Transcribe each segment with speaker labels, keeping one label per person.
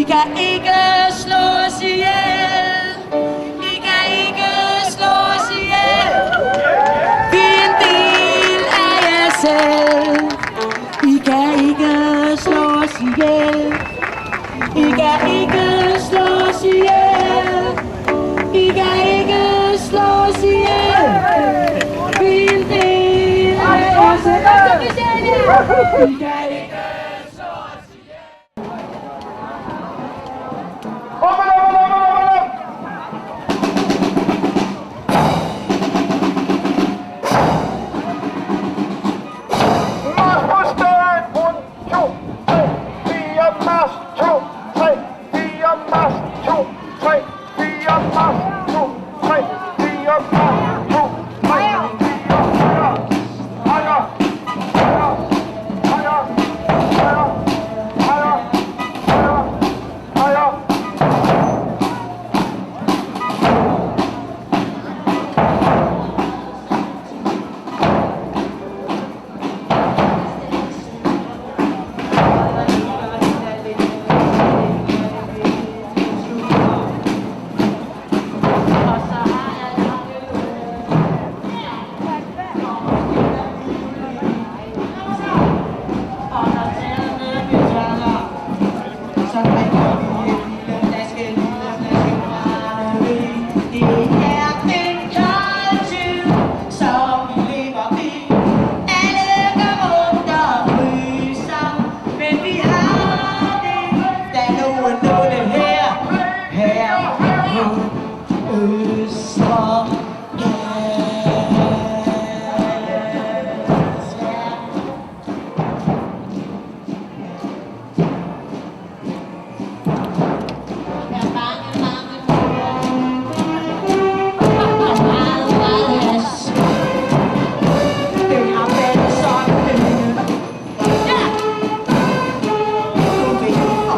Speaker 1: kan ikke slås ihjel. I kan ikke slås ihjel. Vi er en del af jer selv. I kan ikke slås ihjel. I kan ikke slås ihjel. I kan ikke slås ihjel. Vi er en del af jer selv. I kan ikke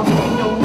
Speaker 1: slås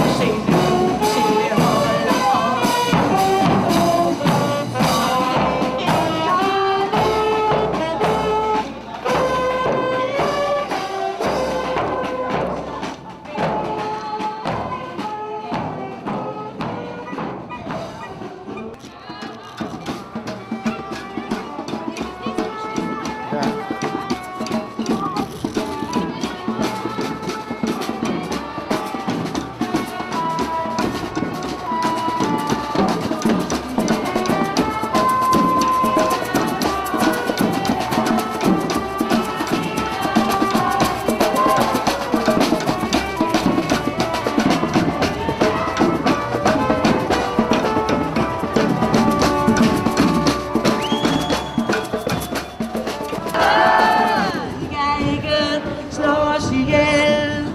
Speaker 1: ihjel.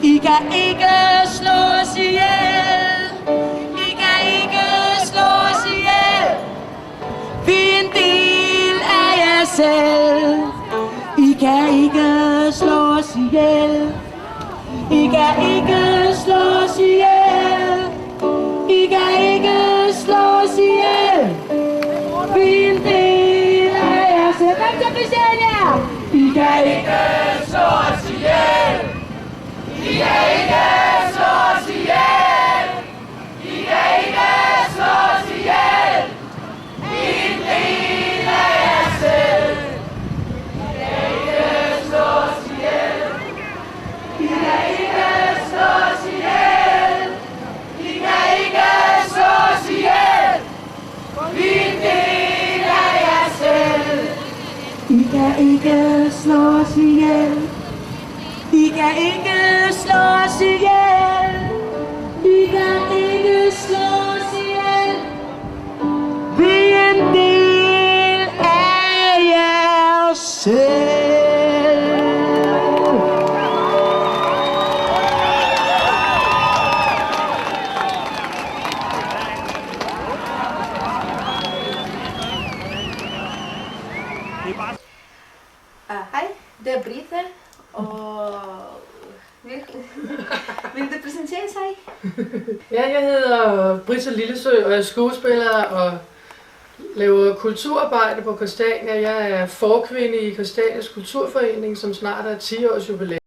Speaker 1: I kan ikke slås ihjel. I kan ikke slås ihjel. Vi er en del af jer selv. I kan ikke slås ihjel. I kan ikke slås ihjel. I kan ikke slås ihjel. Vi er en del af jer selv. Kom så, Christiania! I kan ikke slås ihjel. I kan ikke slås ihjel. I kan ikke slås ihjel. Vi er en del af jer selv. I kan ikke slås ihjel. I kan ikke slås ihjel. I kan ikke slås ihjel. Vi er en del af jer selv. I kan ikke slås ihjel. I kan ikke slås ihjel. I kan ikke slås ihjel. Vi er en del af jer selv.
Speaker 2: Hej, det er Britta, og vil du præsentere sig?
Speaker 3: Ja, jeg hedder Britta Lillesø, og jeg er skuespiller og laver kulturarbejde på Christiania. Jeg er forkvinde i Christianias Kulturforening, som snart er 10 års jubilæum.